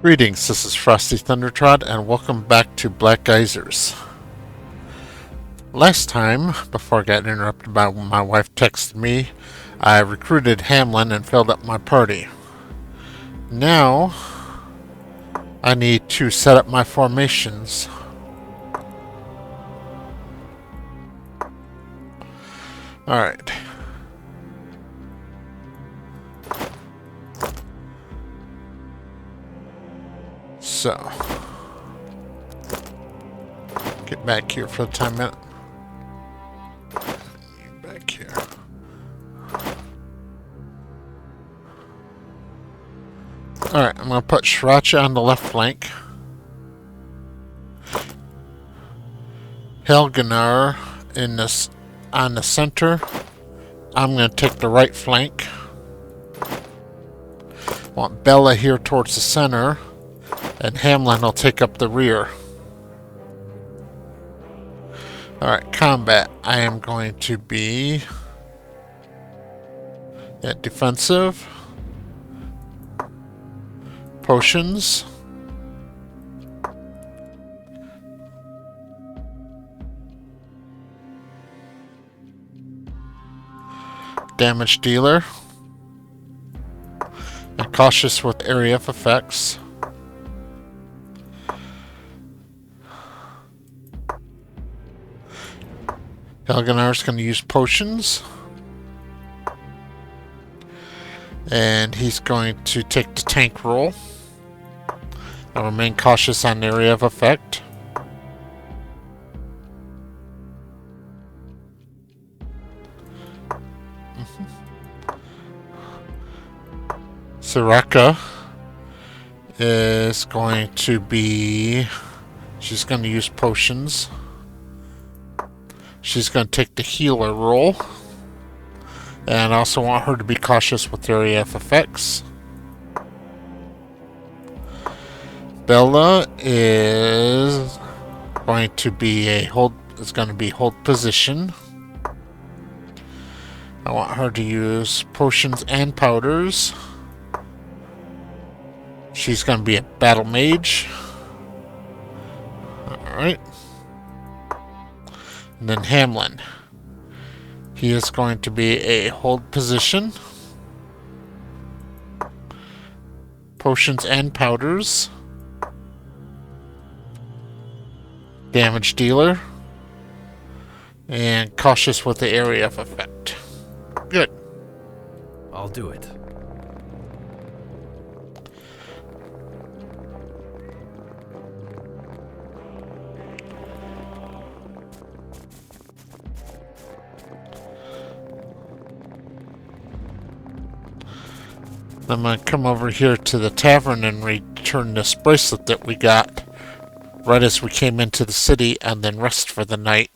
Greetings, this is Frosty Thundertrod, and welcome back to Black Geysers. Last time, before I got interrupted by my wife texted me, I recruited Hamlin and filled up my party. Now, I need to set up my formations. Alright. So, get back here for the time minute. Back here. Alright, I'm going to put Sriracha on the left flank. Helganar on the center. I'm going to take the right flank. Want Bella here towards the center. And Hamlin will take up the rear. Alright, combat. I am going to be at defensive. Potions. Damage dealer. And cautious with area of effects. Helganar's going to use potions. And he's going to take the tank role. I'll remain cautious on area of effect. Sriracha is going to be... She's going to use potions. She's going to take the healer role. And I also want her to be cautious with area of effects. Bella is going to be hold position. I want her to use potions and powders. She's going to be a battle mage. Alright. And then Hamlin. He is going to be a hold position. Potions and powders. Damage dealer. And cautious with the area of effect. Good. I'll do it. I'm going to come over here to the tavern and return this bracelet that we got right as we came into the city, and then rest for the night.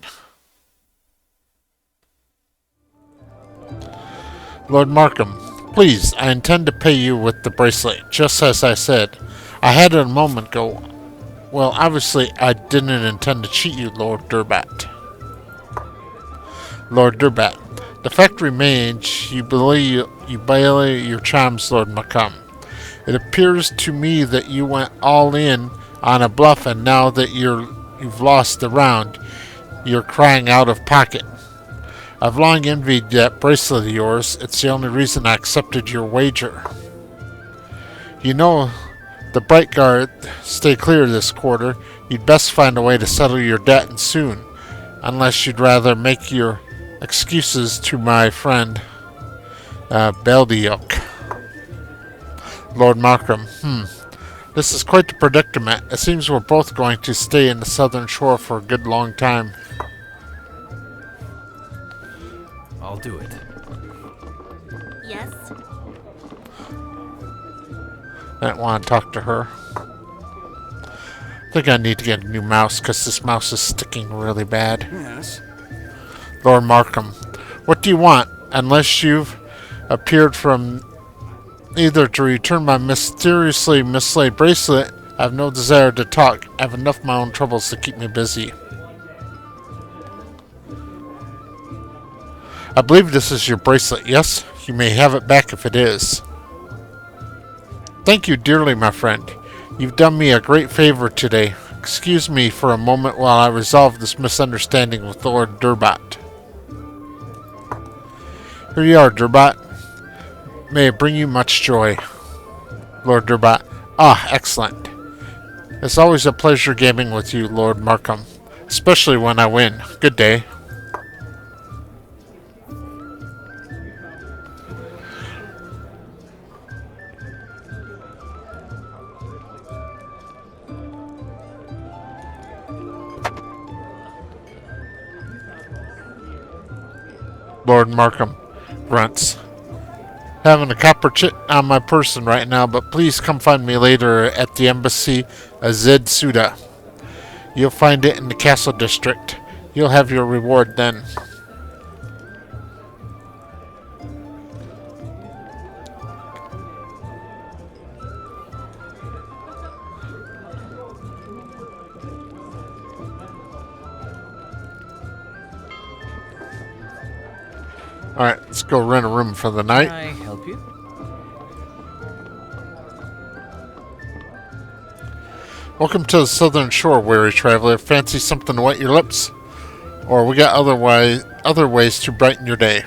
Lord Markham, please, I intend to pay you with the bracelet, just as I said. I had it a moment ago. Well, obviously, I didn't intend to cheat you, Lord Durbat. Lord Durbat, the fact remains you belie your charms, Lord Markham. It appears to me that you went all in on a bluff, and now that you've lost the round, you're crying out of pocket. I've long envied that bracelet of yours. It's the only reason I accepted your wager. You know, the Bright Guard stay clear this quarter. You'd best find a way to settle your debt, and soon. Unless you'd rather make your excuses to my friend Beldiok. Lord Markham, This is quite the predicament. It seems we're both going to stay in the southern shore for a good long time. I'll do it. Yes? I don't want to talk to her. I think I need to get a new mouse because this mouse is sticking really bad. Yes. Lord Markham, what do you want? Unless you've appeared from either to return my mysteriously mislaid bracelet, I have no desire to talk. I have enough of my own troubles to keep me busy. I believe this is your bracelet, yes? You may have it back if it is. Thank you dearly, my friend. You've done me a great favor today. Excuse me for a moment while I resolve this misunderstanding with Lord Durbot. Here you are, Durbot. May it bring you much joy. Lord Durbot. Ah, excellent. It's always a pleasure gaming with you, Lord Markham. Especially when I win. Good day. Lord Markham grunts. Having a copper chit on my person right now, but please come find me later at the embassy of Zed Suda. You'll find it in the castle district. You'll have your reward then. Alright, let's go rent a room for the night. Can I help you? Welcome to the Southern Shore, weary traveler. Fancy something to wet your lips? Or we got other ways to brighten your day.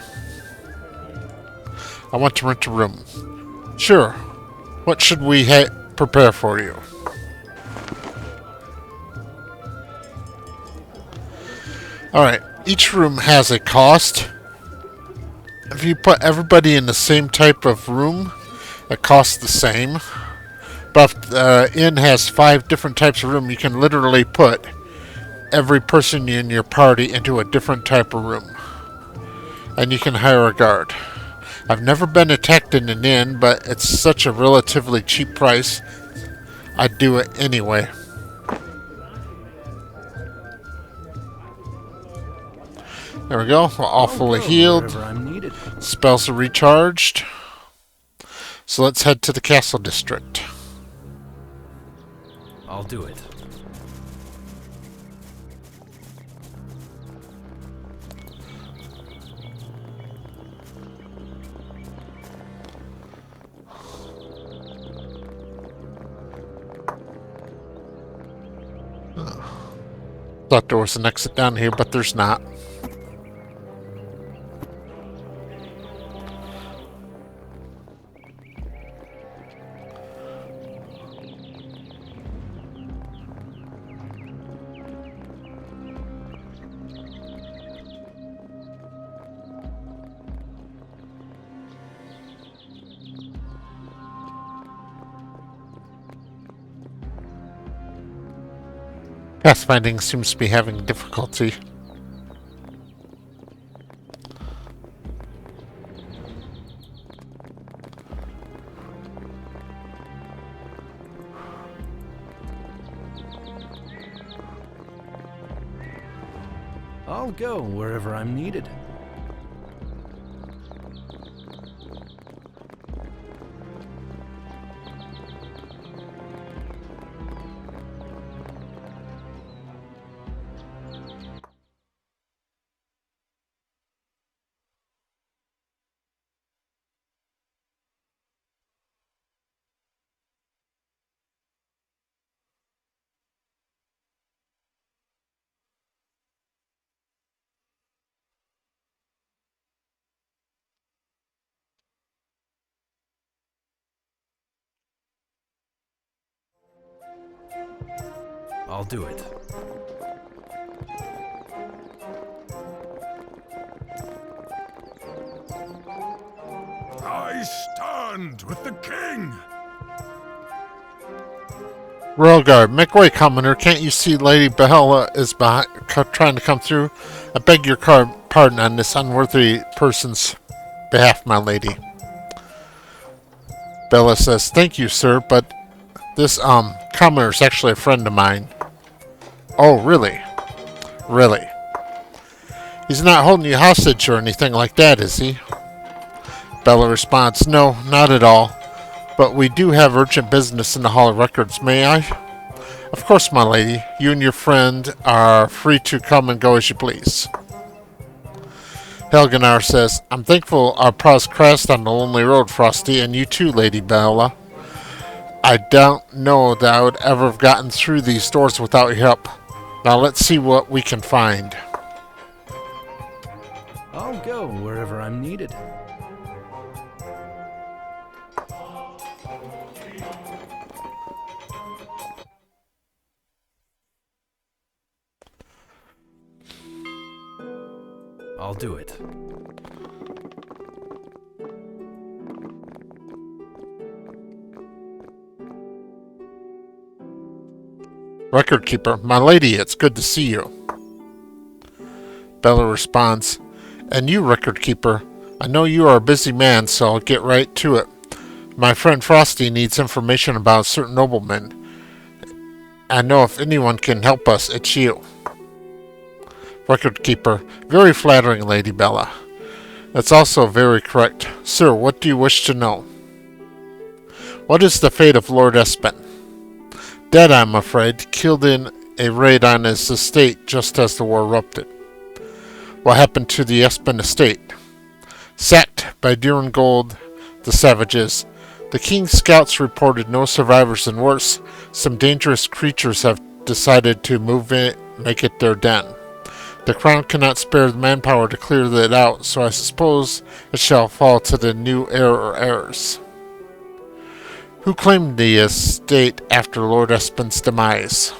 I want to rent a room. Sure. What should we prepare for you? Alright, each room has a cost. If you put everybody in the same type of room, it costs the same. But if the inn has 5 different types of room, you can literally put every person in your party into a different type of room. And you can hire a guard. I've never been attacked in an inn, but it's such a relatively cheap price, I'd do it anyway. There we go. We're all fully healed. Wherever I'm needed. Spells are recharged. So let's head to the castle district. I'll do it. Thought there was an exit down here, but there's not. Pathfinding seems to be having difficulty. I'll go wherever I'm needed. I'll do it. I stand with the king. Royal Guard, make way, commoner. Can't you see Lady Bella is trying to come through? I beg your pardon on this unworthy person's behalf, my lady. Bella says, thank you, sir, but this, commoner is actually a friend of mine. Oh, really? Really? He's not holding you hostage or anything like that, is he? Bella responds, no, not at all. But we do have urgent business in the Hall of Records, may I? Of course, my lady. You and your friend are free to come and go as you please. Helgenar says, I'm thankful our paths crossed on the lonely road, Frosty, and you too, Lady Bella. I don't know that I would ever have gotten through these doors without your help. Now let's see what we can find. I'll go wherever I'm needed. I'll do it. Record keeper, my lady, it's good to see you. Bella responds, and you, record keeper, I know you are a busy man, so I'll get right to it. My friend Frosty needs information about a certain nobleman. I know if anyone can help us, it's you. Record keeper, very flattering, Lady Bella. That's also very correct. Sir, what do you wish to know? What is the fate of Lord Espen? Dead, I'm afraid, killed in a raid on his estate just as the war erupted. What happened to the Espen estate? Sacked by Durangold, the savages. The king's scouts reported no survivors, and worse, some dangerous creatures have decided to move in, make it their den. The crown cannot spare the manpower to clear it out, so I suppose it shall fall to the new heir or heirs. Who claimed the estate after Lord Espen's demise?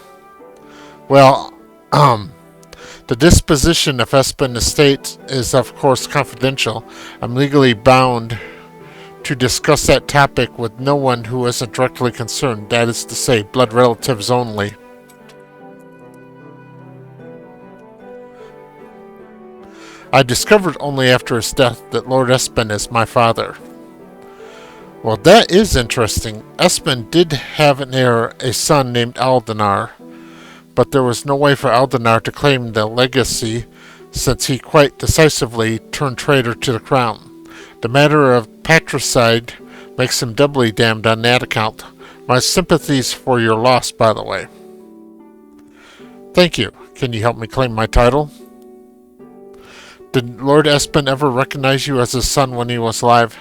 Well, the disposition of Espen estate is of course confidential. I'm legally bound to discuss that topic with no one who isn't directly concerned, that is to say, blood relatives only. I discovered only after his death that Lord Espen is my father. Well, that is interesting. Espen did have an heir, a son named Aldenar, but there was no way for Aldenar to claim the legacy since he quite decisively turned traitor to the crown. The matter of patricide makes him doubly damned on that account. My sympathies for your loss, by the way. Thank you. Can you help me claim my title? Did Lord Espen ever recognize you as his son when he was alive?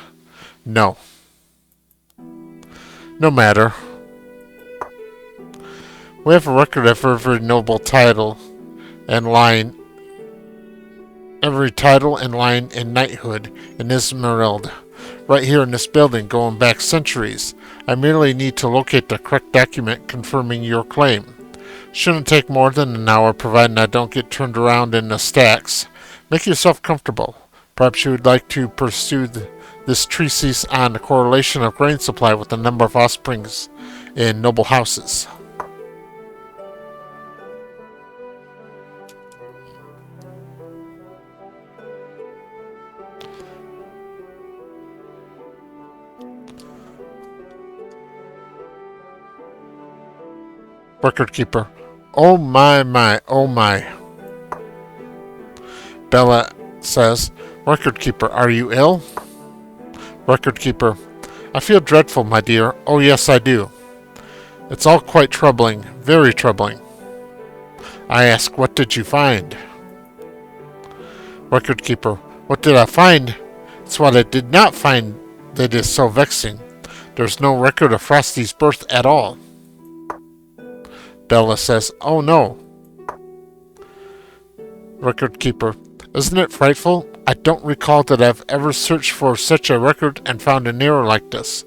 No. No matter. We have a record of every noble title and line, every title and line in knighthood in Ismerald, right here in this building, going back centuries. I merely need to locate the correct document confirming your claim. Shouldn't take more than an hour, providing I don't get turned around in the stacks. Make yourself comfortable. Perhaps you would like to pursue this treatise on the correlation of grain supply with the number of offsprings in noble houses. Record keeper. Oh my, oh my. Bella says, Record keeper, are you ill? Record keeper, I feel dreadful, my dear. Oh yes, I do. It's all quite troubling, very troubling. I ask, what did you find? Record keeper, what did I find? It's what I did not find that is so vexing. There's no record of Frosty's birth at all. Bella says, oh no. Record keeper, isn't it frightful? I don't recall that I've ever searched for such a record and found an error like this.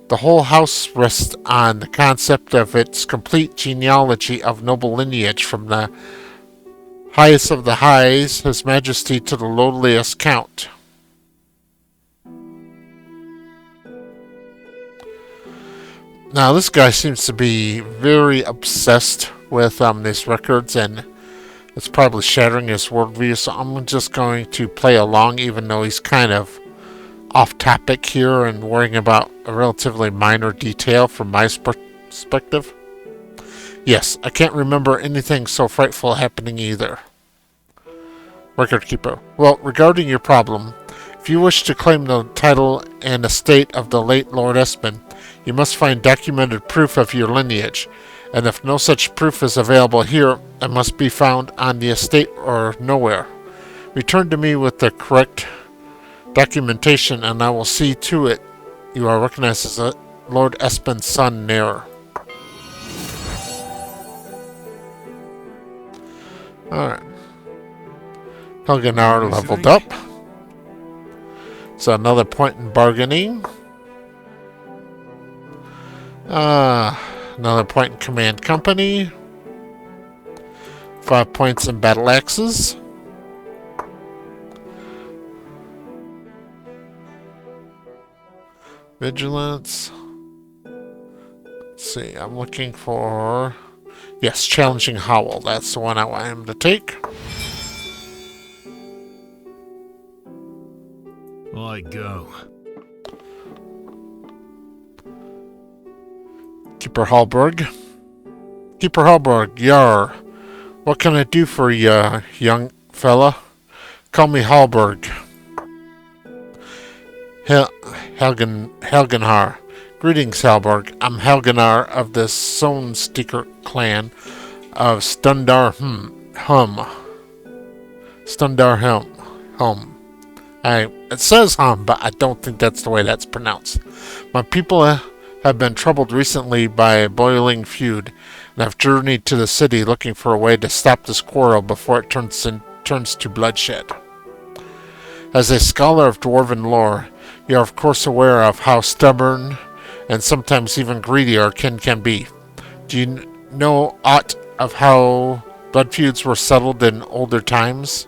The whole house rests on the concept of its complete genealogy of noble lineage from the highest of the highs, His Majesty, to the lowliest count. Now this guy seems to be very obsessed with these records, and it's probably shattering his worldview, so I'm just going to play along even though he's kind of off topic here and worrying about a relatively minor detail from my perspective. Yes, I can't remember anything so frightful happening either. Record keeper. Well, regarding your problem, if you wish to claim the title and estate of the late Lord Espen, you must find documented proof of your lineage, and if no such proof is available here, it must be found on the estate or nowhere. Return to me with the correct documentation, and I will see to it you are recognized as Lord Espen's son ne'er. Alright. Helgenar leveled up. So another point in bargaining. Another point in command company. 5 points in battle axes. Vigilance. Let's see, I'm looking for... Yes, Challenging Howl. That's the one I want him to take. I go. Keeper Hallberg. Keeper Hallberg, yar. What can I do for you, young fella? Call me Hallberg. Helgenhar. Greetings, Hallberg. I'm Helgenar of the Sonesticker clan of Stundar Hum. It says hum, but I don't think that's the way that's pronounced. My people have been troubled recently by a boiling feud, and have journeyed to the city looking for a way to stop this quarrel before it turns to bloodshed. As a scholar of dwarven lore, you are of course aware of how stubborn and sometimes even greedy our kin can be. Do you know aught of how blood feuds were settled in older times?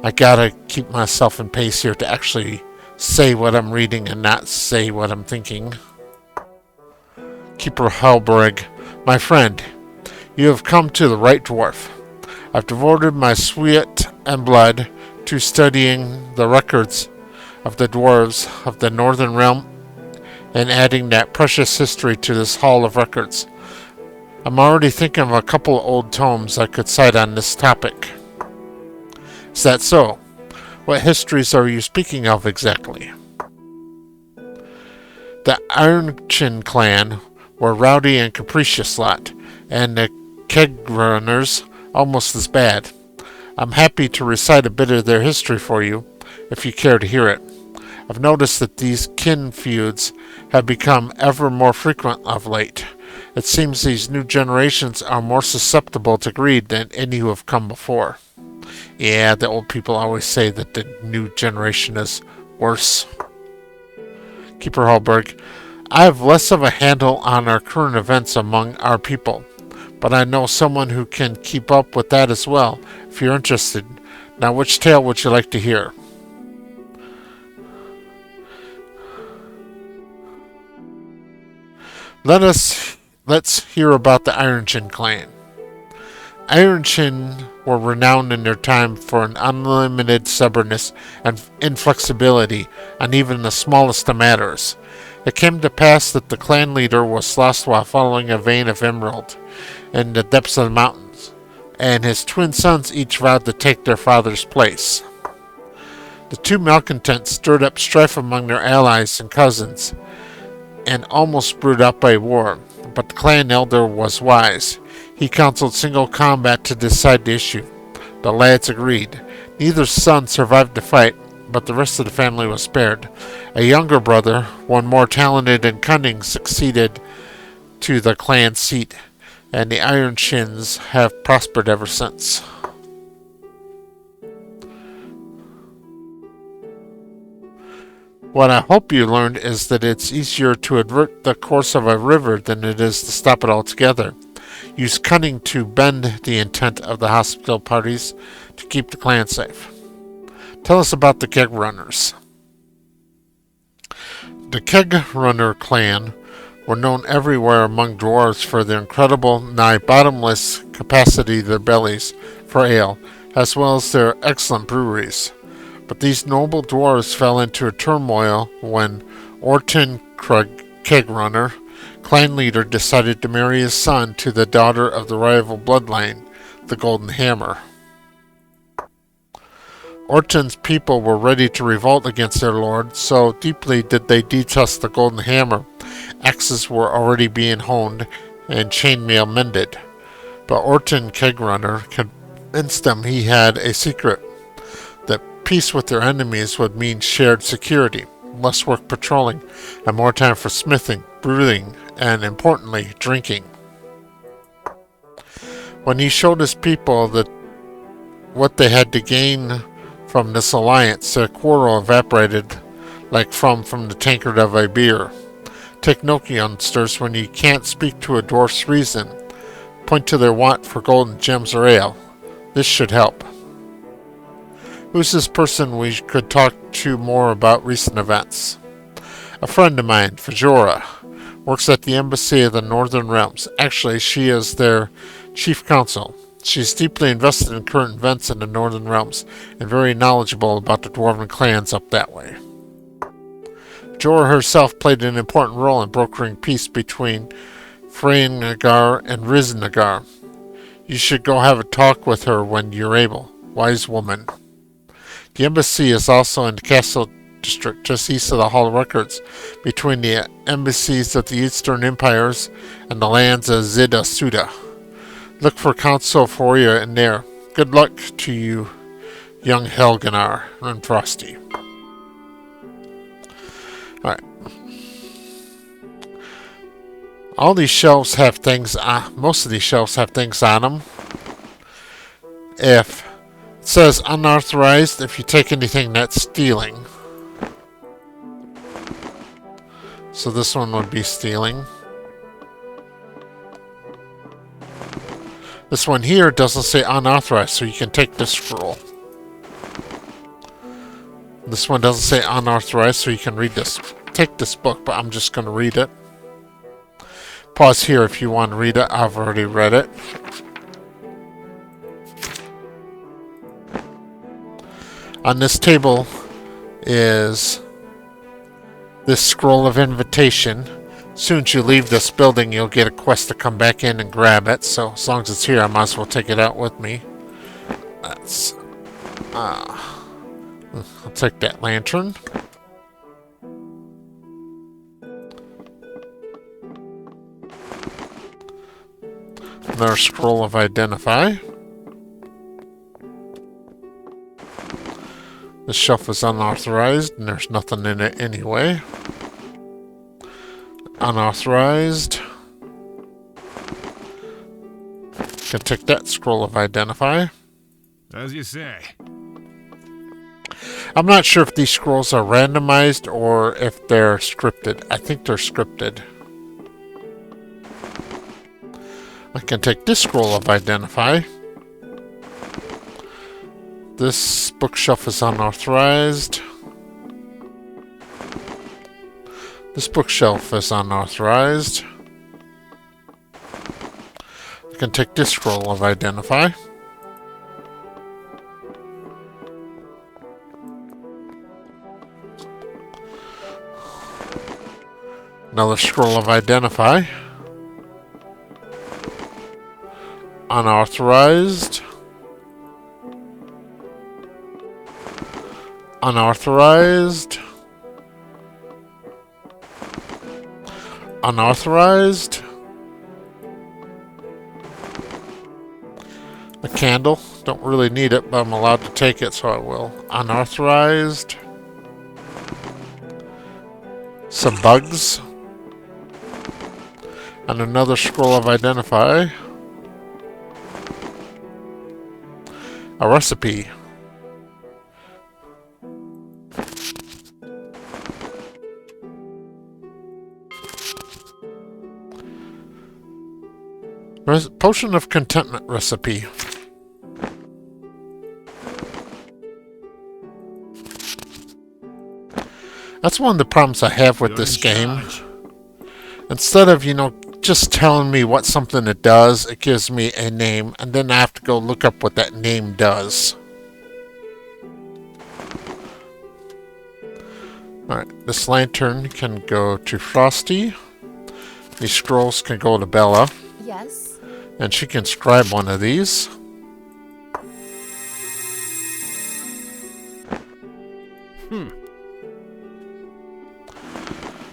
I gotta keep myself in pace here to actually say what I'm reading and not say what I'm thinking. Keeper Hallberg, my friend, you have come to the right dwarf. I've devoted my sweat and blood to studying the records of the dwarves of the Northern Realm and adding that precious history to this hall of records. I'm already thinking of a couple of old tomes I could cite on this topic. Is that so? What histories are you speaking of exactly? The Ironchin clan were rowdy and capricious lot, and the keg runners almost as bad. I'm happy to recite a bit of their history for you, if you care to hear it. I've noticed that these kin feuds have become ever more frequent of late. It seems these new generations are more susceptible to greed than any who have come before. Yeah, the old people always say that the new generation is worse. Keeper Hallberg, I have less of a handle on our current events among our people, but I know someone who can keep up with that as well, if you're interested. Now, which tale would you like to hear? Let's hear about the Ironchin clan. Ironchin were renowned in their time for an unlimited stubbornness and inflexibility on even the smallest of matters. It came to pass that the clan leader was lost while following a vein of emerald in the depths of the mountains, and his twin sons each vowed to take their father's place. The two malcontents stirred up strife among their allies and cousins, and almost brewed up a war, but the clan elder was wise. He counseled single combat to decide the issue. The lads agreed. Neither son survived the fight, but the rest of the family was spared. A younger brother, one more talented and cunning, succeeded to the clan seat, and the Ironshins have prospered ever since. What I hope you learned is that it's easier to avert the course of a river than it is to stop it altogether. Use cunning to bend the intent of the hostile parties to keep the clan safe. Tell us about the Keg Runners. The Keg Runner clan were known everywhere among dwarves for their incredible, nigh bottomless capacity of their bellies for ale, as well as their excellent breweries. But these noble dwarves fell into a turmoil when Orton Keg Runner, clan leader, decided to marry his son to the daughter of the rival bloodline, the Golden Hammer. Orton's people were ready to revolt against their lord, so deeply did they detest the Golden Hammer. Axes were already being honed and chainmail mended. But Orton Kegrunner convinced them he had a secret, that peace with their enemies would mean shared security. less work patrolling, and more time for smithing, brewing, and importantly, drinking. When he showed his people that what they had to gain from this alliance, their quarrel evaporated like from the tankard of a beer. Take note, youngsters, when you can't speak to a dwarf's reason, point to their want for gold and gems or ale. This should help. Who's this person we could talk to more about recent events? A friend of mine, Fajora, works at the Embassy of the Northern Realms. Actually, she is their chief counsel. She's deeply invested in current events in the Northern Realms and very knowledgeable about the dwarven clans up that way. Jorah herself played an important role in brokering peace between Freynagar and Riznagar. You should go have a talk with her when you're able. Wise woman. The embassy is also in the Castle District, just east of the Hall of Records, between the embassies of the Eastern Empires and the lands of Zidda Suda. Look for counsel for you in there. Good luck to you, young Helganar and Frosty. Alright. All these shelves have things on, most of these shelves have things on them. If it says unauthorized, if you take anything that's stealing. So this one would be stealing. This one here doesn't say unauthorized, so you can take this scroll. This one doesn't say unauthorized, so you can read this. Take this book, but I'm just going to read it. Pause here if you want to read it. I've already read it. On this table is this scroll of invitation. As soon as you leave this building, you'll get a quest to come back in and grab it. So as long as it's here, I might as well take it out with me. That's... I'll take that lantern. Another scroll of identify. This shelf is unauthorized and there's nothing in it anyway. Unauthorized. Can take that scroll of identify. As you say. I'm not sure if these scrolls are randomized or if they're scripted. I think they're scripted. I can take this scroll of identify. This bookshelf is unauthorized. This bookshelf is unauthorized. I can take this scroll of identify. Another scroll of identify. Unauthorized. Unauthorized. Unauthorized. A candle. Don't really need it, but I'm allowed to take it, so I will. Unauthorized. Some bugs. And another scroll of identify. A recipe. Potion of Contentment recipe. That's one of the problems I have with this game. Instead of, just telling me what something it does, it gives me a name, and then I have to go look up what that name does. Alright, this lantern can go to Frosty. These scrolls can go to Bella. Yes. And she can scribe one of these.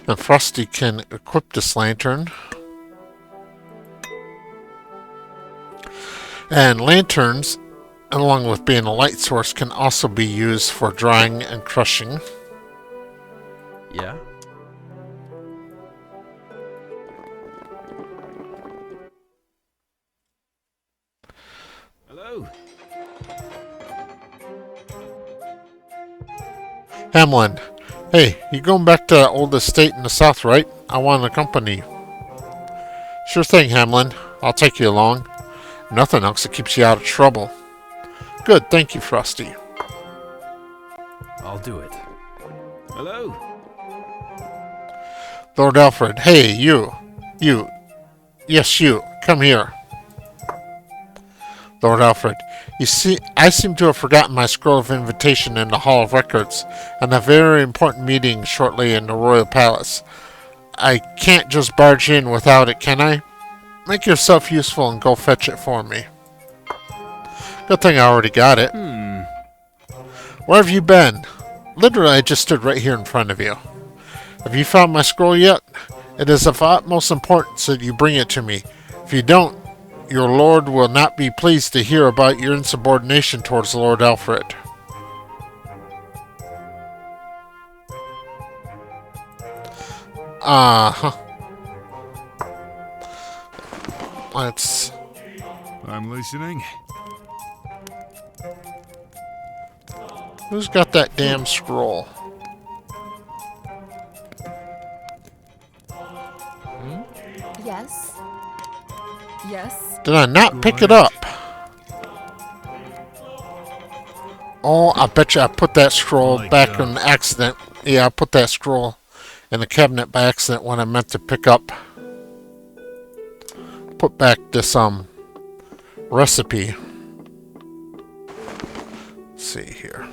And Frosty can equip this lantern. And lanterns, along with being a light source, can also be used for drying and crushing. Yeah? Hello. Hamlin. Hey, you going back to that old estate in the south, right? I want to accompany you. Sure thing, Hamlin. I'll take you along. Nothing else that keeps you out of trouble. Good, thank you, Frosty. I'll do it. Hello. Lord Alfred. Hey, you. You. Yes, you. Come here. Lord Alfred. You see, I seem to have forgotten my scroll of invitation in the Hall of Records, and a very important meeting shortly in the Royal Palace. I can't just barge in without it, can I? Make yourself useful and go fetch it for me. Good thing I already got it. Where have you been? Literally, I just stood right here in front of you. Have you found my scroll yet? It is of utmost importance that you bring it to me. If you don't, your lord will not be pleased to hear about your insubordination towards Lord Alfred. Uh-huh. Let's... I'm listening. Who's got that damn scroll? Yes. Yes. Did I not pick it up? Oh, I bet you I put that scroll back on accident. Yeah, I put that scroll in the cabinet by accident when I meant to pick up. Put back this recipe. Let's see here.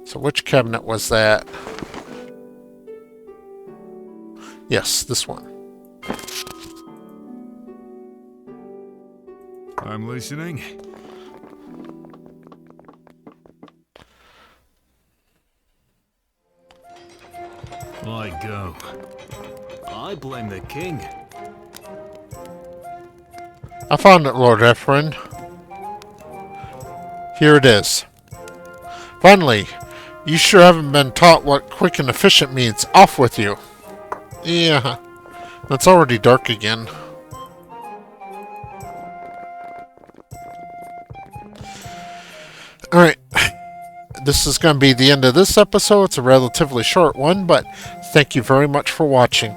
So which cabinet was that? Yes, this one. I'm listening. Why go? I blame the king. I found it, Lord Efren. Here it is. Finally, you sure haven't been taught what quick and efficient means. Off with you. Yeah, it's already dark again. Alright, this is going to be the end of this episode. It's a relatively short one, but thank you very much for watching.